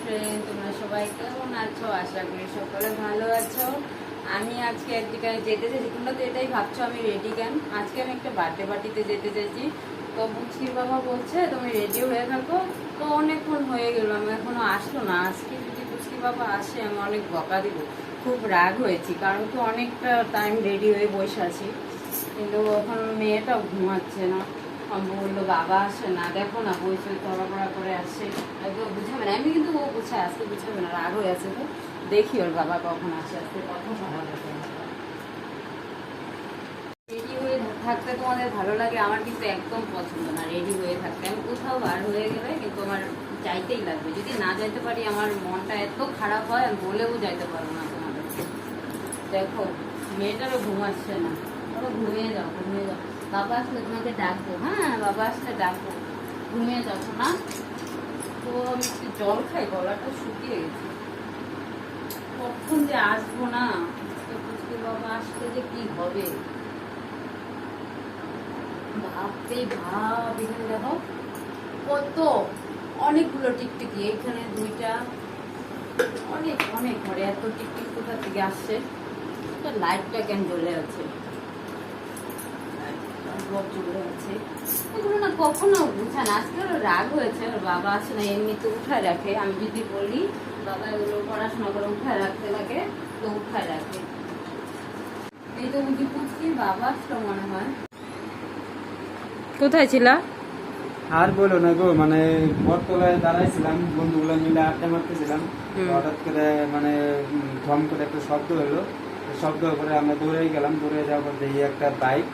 Friend, তোমরা সবাই কেমন আছো? আশা করি সকলে ভালো আছো। আমি আজকে এক জায়গায় যেতে চাইছি, তোমরা তো এটাই ভাবছো আমি রেডি কেন। আজকে আমি একটা বার্থডে পার্টিতে যেতে চাইছি। তো বুঝকির বাবা বলছে তুমি রেডি হয়ে থাকো। তো অনেকক্ষণ হয়ে গেল, আমি এখনো আসলো না। আজকে যদি বুঝকির বাবা আসে আমি অনেক বকা দিব। খুব রাগ হয়েছি, কারণ তো অনেকটা টাইম রেডি হয়ে বসে আছি, কিন্তু এখন মেয়েটাও ঘুমাচ্ছে না। বললো বাবা আসে না, দেখো না বইসই তড়াপড়া করে আসে, একদম বুঝাবে না। আমি কিন্তু ও বুঝায় আসতে বুঝাবে না, রাগ হয়ে আছে। তো দেখি ওর বাবা কখন আসে, আসতে কথা বলা রেডি হয়ে থাকতে তোমাদের ভালো লাগে, আমার কিন্তু একদম পছন্দ না রেডি হয়ে থাকতে। আমি কোথাও বার হয়ে গেলে কিন্তু আমার যাইতেই লাগবে, যদি না যাইতে পারি আমার মনটা এত খারাপ হয়, আমি বলেও যাইতে পারবো না তোমাদের। দেখো মেয়েটারও ঘুমাচ্ছে না, ওরা ঘুমিয়ে যাও ঘুমিয়ে যাও। বাবা আসলে তোমাকে ডাকবো, হ্যাঁ বাবা আসলে ডাকবো, ঘুমিয়ে যাও না। তো আমি একটু জল খাই, গলাটা শুকিয়ে গেছে। কখন যে আসবো না, বুঝতে বাবা আসলে যে কি হবে ভাবতে ভাব। এখানে দেখো কত অনেকগুলো টিকটিকি, এখানে দুইটা, অনেক অনেক ঘরে এত টিকটিক কোথা থেকে আসছে। লাইটটা কেন জ্বলে আছে, চলে আছে এগুলো না কখনো বুঝা না। আজকে ওর রাগ হয়েছে, ওর বাবা আছে না, এমনিতে উঠায় রাখে। আমি যদি বলি বাবা এগুলো পড়াশোনা করে উঠায় রাখতে লাগে, তো উঠায় রাখে। এই তো বুঝি পুচকি বাবা আসলো মনে হয়। কোথায় ছিলা? আর বলো না গো, মানে বটতলায় দাঁড়াইছিলাম, বন্ধুগুলো মিলে আড্ডা মারতেছিলাম। হঠাৎ করে মানে ধম করে একটা শব্দ হলো। শব্দ করে আমরা দৌড়ে গেলাম, দৌড়ে যাওয়ার পর দেখি একটা বাইক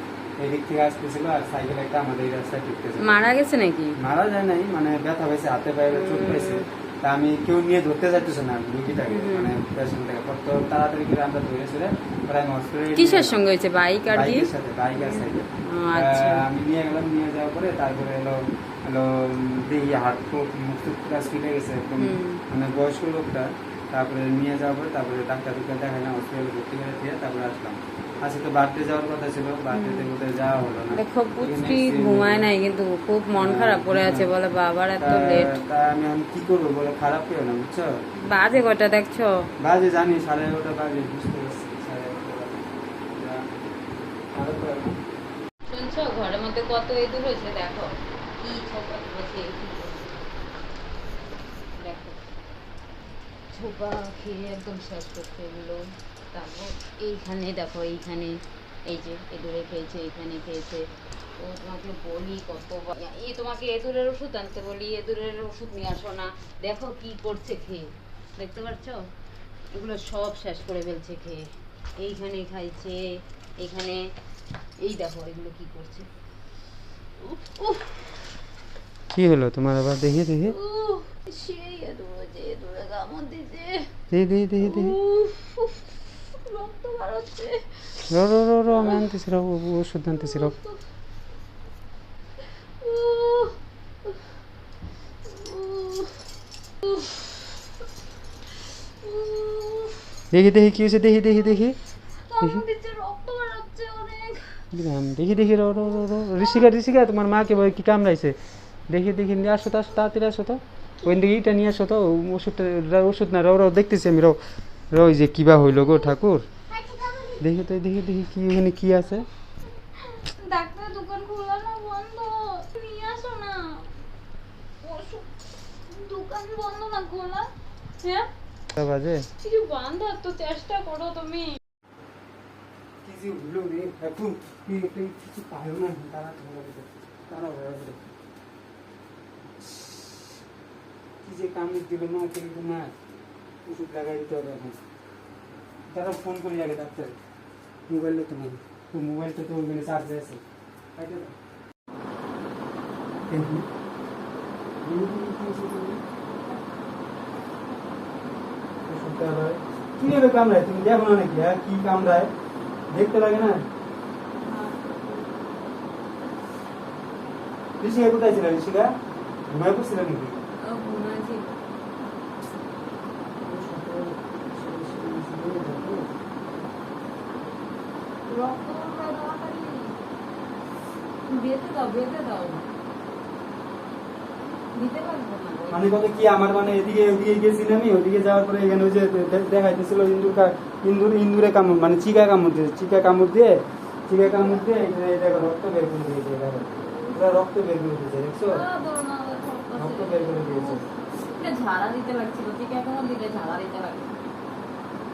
এদিক থেকে আসতেছিল, আর সাইকেল একটা আমাদের রাস্তায় ঢুকতেছিল। মারা গেছে নাকি? মারা যায় নাই, মানে ব্যথা হয়েছে, হাতে পায়ে চোট পেয়েছে। তা আমি কেউ নিয়ে ধরতে যাইতেছে না রুগীটাকে, মানে পেশেন্টটাকে। তো তাড়াতাড়ি করে আমরা ধরেছিলে প্রায় হসপিটালে। কিসের সঙ্গে হয়েছে? বাইক আর কি? বাইকের সাথে, বাইক আর সাইকেল। আমি নিয়ে গেলাম, নিয়ে যাওয়ার পরে তারপরে এলো দেখি হাত মুখ পুরো ফিটে গেছে একদম, মানে বয়স্ক লোকটা। তারপরে নিয়ে যাওয়ার পরে তারপরে ডাক্তার দেখালাম, হসপিটালে ভর্তি করে দিয়ে তারপরে আসলাম। আজকে তো বার্থডে যাওয়ার কথা ছিল, বার্থডেতে বোধহয় যাওয়া হলো না। দেখো পুচকি ঘুমায় নাই, কিন্তু খুব মন খারাপ করে আছে, বলে বাবার এত লেট। তা আমি কি করবো বলে, খারাপ পেও না বুঝছো। বাজে কটা দেখছো? বাজে জানি 11:30 বাজে, বুঝতে পারছি 11:30। শুনছো ঘরের মধ্যে কত ইঁদুর হয়েছে, দেখো কি ছোপা বসে দেখো ছোপা খেয়ে একদম শেষ করতে এগুলো। তারপর এইখানে দেখো, এইখানে এই যে এঁদুরে খেয়েছে, এইখানে খেয়েছে। ও তোমাকে বলি কত, এই তোমাকে এঁদুরের ওষুধ আনতে বলি, এঁদুরের ওষুধ নিয়ে আসো না। দেখো কি করছে খেয়ে, দেখতে পাচ্ছ এগুলো সব শেষ করে ফেলছে খেয়ে। এইখানে খাইছে, এইখানে, এই দেখো এগুলো কি করছে। কি হলো তোমার আবার? দেখি দেখি সেই এঁদুর যে এঁদুরে কামড় দিছে, দেখি দেখি দেখি। রক্ত বার হচ্ছে। রো রো রো রো আমি আনতেছি, রো ওষুধ আনতেছি, রো। দেখি দেখি কি হয়েছে, দেখি দেখি দেখি দেখি দেখি রো রো রো রো। ঋষিকা ঋষিকা তোমার মাকে কি কামড়াইছে? দেখি দেখি নিয়ে আসো তো, আসো তাড়াতাড়ি আসো তো, ওই দিকে ইটা নিয়ে আসো তো, ওষুধটা। ওষুধ না, রো রো দেখতেছি আমি, রো রো। ওই যে কিবা হইলো গো ঠাকুর, দেখি তো, দেখি দেখি কি ওখানে কি আছে। ডাক্তার দোকান খোলা না বন্ধ, নিয়ে আসো না। দোকান বন্ধ না খোলা? হ্যাঁ বাজে কিছু বান্ধার তো চেষ্টা করো তুমি। কি যে হলো রে ঠাকুর, কিছু পাইও না, তারা তারা কি যে কামড় দিল না, কিন্তু না ওষুধ লাগাই দিতে হবে এখন। তারা ফোন করি আগে ডাক্তার, মোবাইলটা তো নেই, তো মোবাইলটা তো ওইখানে চার্জে আছে। কিভাবে কামড়ায় তুমি দেখো না নাকি? হ্যাঁ কি কামড়ায় দেখতে লাগে না? ঋষিকা কোথায় ছিল? ঋষিকা ঘুমায় পড়ছিল নাকি? বেঁধে দাও, বেঁধে দাও। দিতে পারবো না গো। মানে কত কি আমার মানে এদিকে ওদিকে গেছিলাম আমি, ওদিকে যাওয়ার পরে এখানে ওই যে দেখাইতেছিল ইন্দুরে কামড় মানে চিকা কামড় দিয়ে চিকা কামড় দিয়ে এই দেখো রক্ত বের করে দিয়েছে, দেখো পুরো রক্ত বের করে দিয়েছে, দেখছো রক্ত বের করে দিয়েছে। এটা ঝাড়া দিতে লাগছিল, ঠিক এখন দিলে ঝাড়া দিতে লাগছে।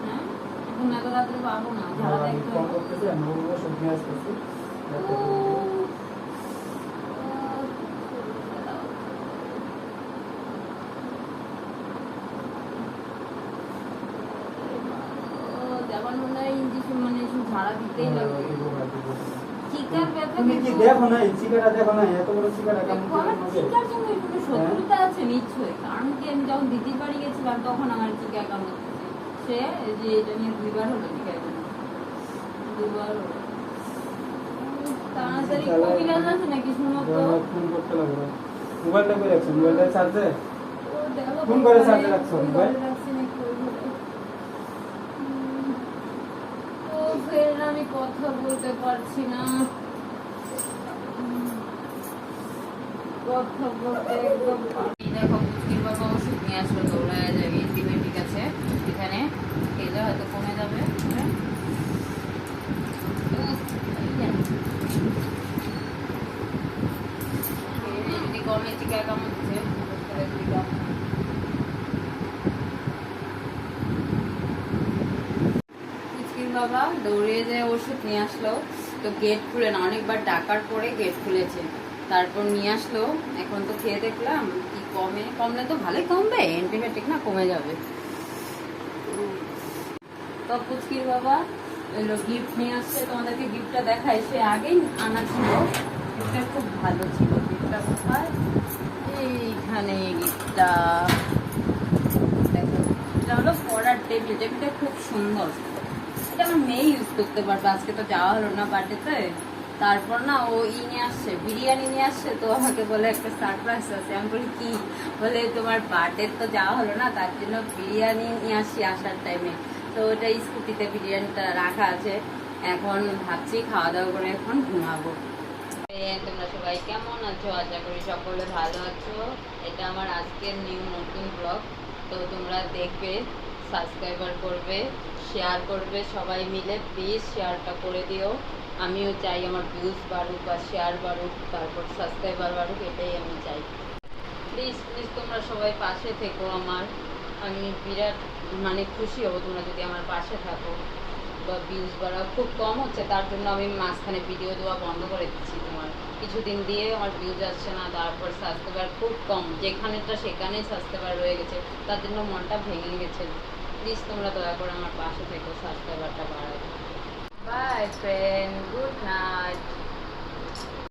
হ্যাঁ এখন এত রাত্রে পাবো না ঝাড়া আমি দেখতে ফোন হবে। করতেছি, আমি বলবো সবজি আসতেছি। যেমন মনে হয় ইঞ্জেকশন মানে ঝাড়া দিতেই লাগবে। চিকার ব্যথা তুমি কি দেখো না এই চিকাটা দেখো না, এত বড় চিকাটা কেমন দেখো, আমার চিকার সঙ্গে একটু শত্রুতা আছে নিশ্চয়ই, কারণ কি আমি যখন দিদির বাড়ি গেছিলাম তখন আমার চিকা কামড় সে এই যে এটা নিয়ে 2 বার হলো চিকা কামড়, 2 বার হলো। তাড়াতাড়ি কবিরাজ আছে নাকি শুনো তো? ফোন করতে লাগবে, মোবাইলটা করে রাখছো, মোবাইলটা চার্জে ও দেখো ফোন করে চার্জে রাখছো মোবাইল। রাখছি নাকি ওই ঘরে। ও ফের আমি কথা বলতে পারছি না, কথা বলতে একদম পারি না। দেখো পুচকির বাবা ওষুধ নিয়ে আসলো, দৌড়ায় যাবে, অ্যান্টিবায়োটিক আছে এখানে, খেলে হয়তো কমে যাবে। হ্যাঁ? যদি কমে চিকা কামড় দিচ্ছে পুচকির বাবা দৌড়ে যেয়ে ওষুধ নিয়ে আসলো, তো গেট খুলে না, অনেকবার ডাকার পরে গেট খুলেছে, তারপর নিয়ে আসলো। এখন তো খেয়ে দেখলাম কি কমলে তো ভালোই কমবে, অ্যান্টিবায়োটিক না কমে যাবে। তো পুচকির বাবা এলো গিফট নিয়ে আসছে, তোমাদেরকে গিফটটা দেখাই, সে আগেই আনা ছিল, গিফটটা খুব ভালো ছিল। গিফটটা কোথায়? এইখানে গিফটটা দেখো, এটা হলো পড়ার টেবিল, টেবিলটা খুব সুন্দর, এটা আমার মেয়ে ইউজ করতে পারবে। আজকে তো যাওয়া হলো না বার্থডেতে, তারপর না ও নিয়ে আসছে, বিরিয়ানি নিয়ে আসছে, তো আমাকে বলে একটা সারপ্রাইজ আছে। আমি বলি কি? বলে তোমার বার্থডে তো যাওয়া হলো না, তার জন্য বিরিয়ানি নিয়ে আসছি আসার টাইমে। তো ওটা স্কুটিতে বিরিয়ানিটা রাখা আছে, এখন ভাবছি খাওয়া দাওয়া করে এখন ঘুমাবো। তোমরা সবাই কেমন আছো? আশা করি সকলে ভালো আছো। এটা আমার আজকের নতুন ব্লগ, তো তোমরা দেখবে, সাবস্ক্রাইবার করবে, শেয়ার করবে, সবাই মিলে প্লিজ শেয়ারটা করে দিও। আমিও চাই আমার ভিউজ বাড়ুক বা শেয়ার বাড়ুক, তারপর সাবস্ক্রাইবার বাড়ুক, এটাই আমি চাই। প্লিজ প্লিজ তোমরা সবাই পাশে থেকো আমার, আমি বিরাট মানে খুশি হব তোমরা যদি আমার পাশে থাকো। বা ভিউজ বাড়া খুব কম হচ্ছে, তার জন্য আমি মাঝখানে ভিডিও দেওয়া বন্ধ করে দিচ্ছি। তোমার কিছুদিন দিয়ে আমার ভিউজ আসছে না, তারপর সাবস্ক্রাইবার খুব কম, যেখানেটা সেখানেই সাবস্ক্রাইবার রয়ে গেছে, তার জন্য মনটা ভেঙে গেছে। প্লিজ তোমরা দয়া করে আমার পাশে থেকো, সাবস্ক্রাইবারটা বাড়াও। By friend, good night.